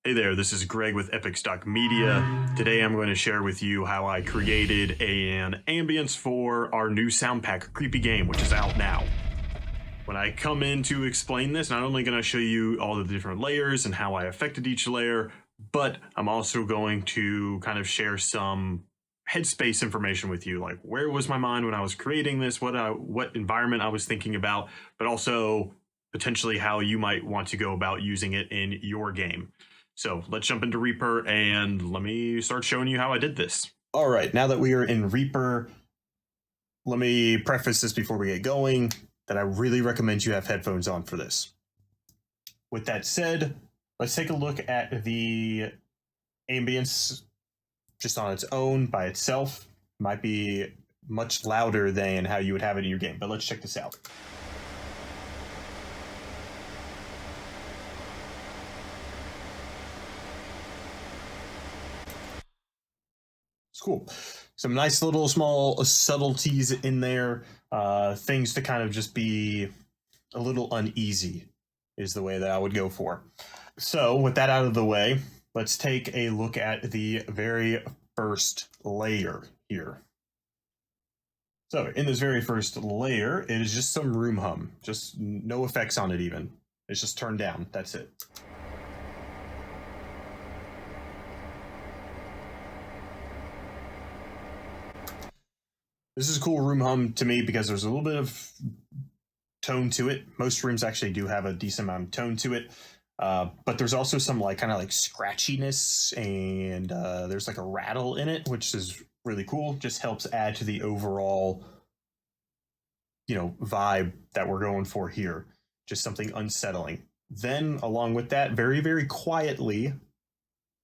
Hey there, this is Greg with Epic Stock Media. Today I'm going to share with you how I created an ambience for our new sound pack, Creepy Game, which is out now. When I come in to explain this, not only going to show you all the different layers and how I affected each layer, but I'm also going to kind of share some headspace information with you, like where was my mind when I was creating this, what environment I was thinking about, but also potentially how you might want to go about using it in your game. So let's jump into Reaper and let me start showing you how I did this. All right, now that we are in Reaper, let me preface this before we get going that I really recommend you have headphones on for this. With that said, let's take a look at the ambience just on its own by itself. Might be much louder than how you would have it in your game, but let's check this out. It's cool. Some nice little small subtleties in there, things to kind of just be a little uneasy is the way that I would go for. So with that out of the way, let's take a look at the very first layer here. So in this very first layer, it is just some room hum, just no effects on it even. It's just turned down, that's it. This is a cool room hum to me because there's a little bit of tone to it. Most rooms actually do have a decent amount of tone to it. But there's also some kind of scratchiness, and there's like a rattle in it, which is really cool. Just helps add to the overall, vibe that we're going for here. Just something unsettling. Then along with that, very, very quietly,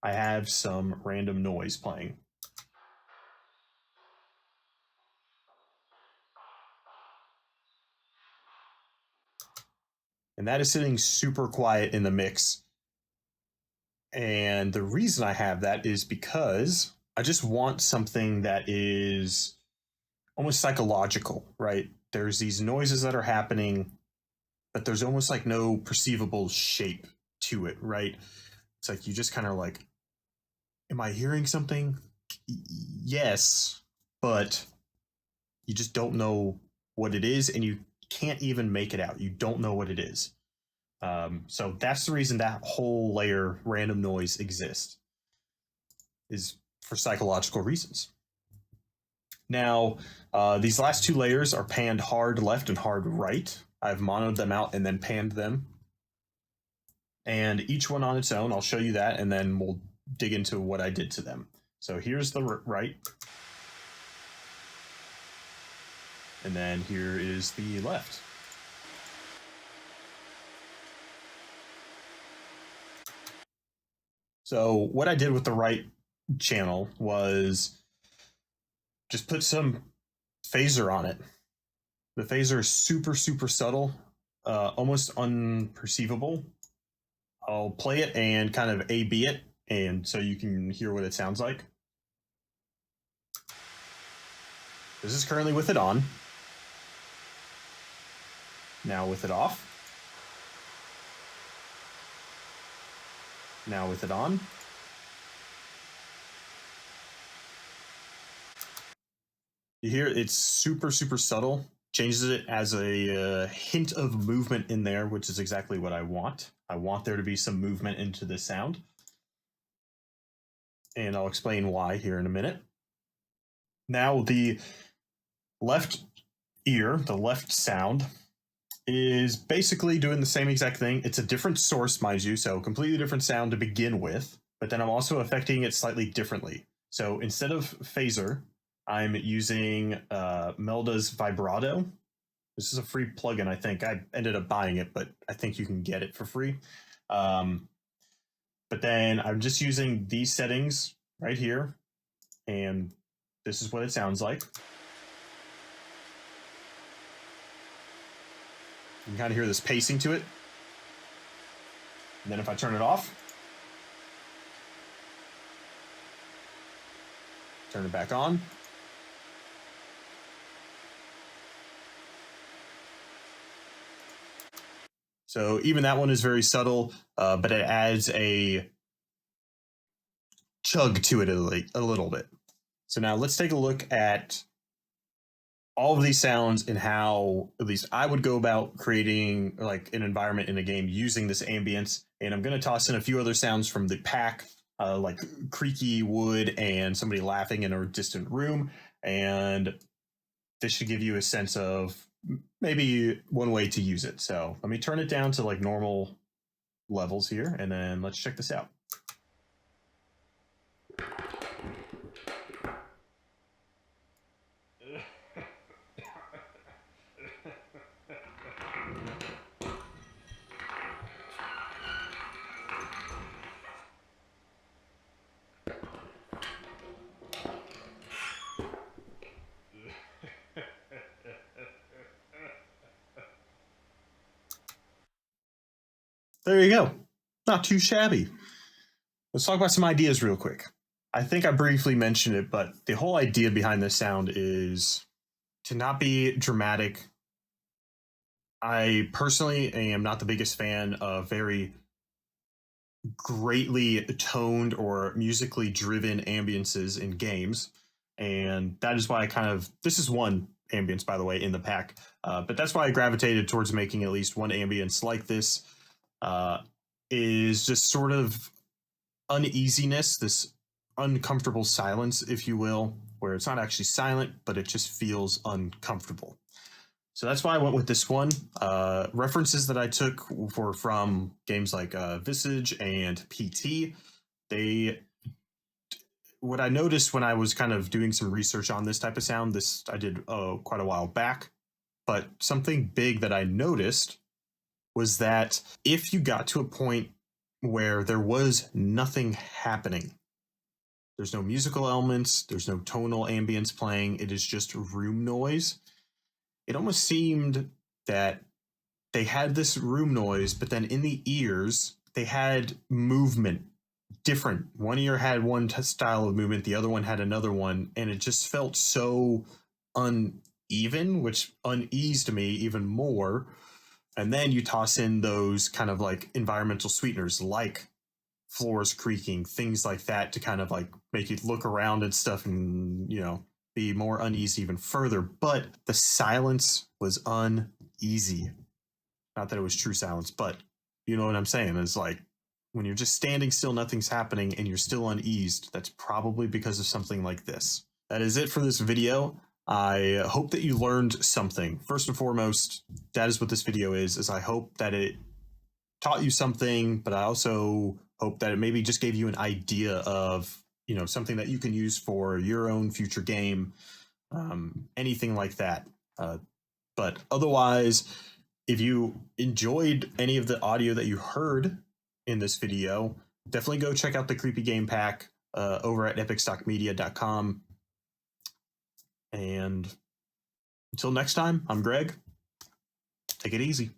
I have some random noise playing. And that is sitting super quiet in the mix. And the reason I have that is because I just want something that is almost psychological, right? There's these noises that are happening, but there's almost no perceivable shape to it, right? It's like you just kind of am I hearing something? Yes, but you just don't know what it is, and you can't even make it out. You don't know what it is. So that's the reason that whole layer random noise exists, is for psychological reasons. Now, these last two layers are panned hard left and hard right. I've monoed them out and then panned them. And each one on its own, I'll show you that, and then we'll dig into what I did to them. So here's the right. And then here is the left. So what I did with the right channel was just put some phaser on it. The phaser is super, super subtle, almost unperceivable. I'll play it and kind of A/B it, and so you can hear what it sounds like. This is currently with it on. Now with it off. Now with it on. You hear it's super, super subtle. Changes it as a hint of movement in there, which is exactly what I want. I want there to be some movement into the sound. And I'll explain why here in a minute. Now the left ear, the left sound, is basically doing the same exact thing. It's a different source, mind you, so completely different sound to begin with, but then I'm also affecting it slightly differently. So instead of phaser, I'm using Melda's vibrato. This is a free plugin, I think. I ended up buying it, but I think you can get it for free. But then I'm just using these settings right here, and this is what it sounds like. You can kind of hear this pacing to it. And then if I turn it off, turn it back on. So even that one is very subtle, but it adds a chug to it a little bit. So now let's take a look at all of these sounds and how at least I would go about creating like an environment in a game using this ambience. And I'm going to toss in a few other sounds from the pack, like creaky wood and somebody laughing in a distant room. And this should give you a sense of maybe one way to use it. So let me turn it down to like normal levels here, and then let's check this out. There you go. Not too shabby. Let's talk about some ideas real quick. I think I briefly mentioned it, but the whole idea behind this sound is to not be dramatic. I personally am not the biggest fan of very greatly toned or musically driven ambiences in games. And that is why I kind of, this is one ambience, by the way, in the pack. But that's why I gravitated towards making at least one ambience like this. Is just sort of uneasiness, this uncomfortable silence, if you will, where it's not actually silent, but it just feels uncomfortable. So that's why I went with this one. References that I took were from games like Visage and PT. What I noticed when I was kind of doing some research on this type of sound, this I did quite a while back, but something big that I noticed was that if you got to a point where there was nothing happening, there's no musical elements, there's no tonal ambience playing, it is just room noise, it almost seemed that they had this room noise, but then in the ears, they had movement different. One ear had one style of movement, the other one had another one, and it just felt so uneven, which uneased me even more. And then you toss in those kind of like environmental sweeteners like floors creaking, things like that to kind of like make you look around and stuff and, you know, be more uneasy even further. But the silence was uneasy. Not that it was true silence, but you know what I'm saying? It's like when you're just standing still, nothing's happening, and you're still uneased, that's probably because of something like this. That is it for this video. I hope that you learned something. First and foremost, that is what this video is I hope that it taught you something, but I also hope that it maybe just gave you an idea of, you know, something that you can use for your own future game, anything like that. But otherwise, if you enjoyed any of the audio that you heard in this video, definitely go check out the Creepy Game Pack over at epicstockmedia.com. And until next time, I'm Greg. Take it easy.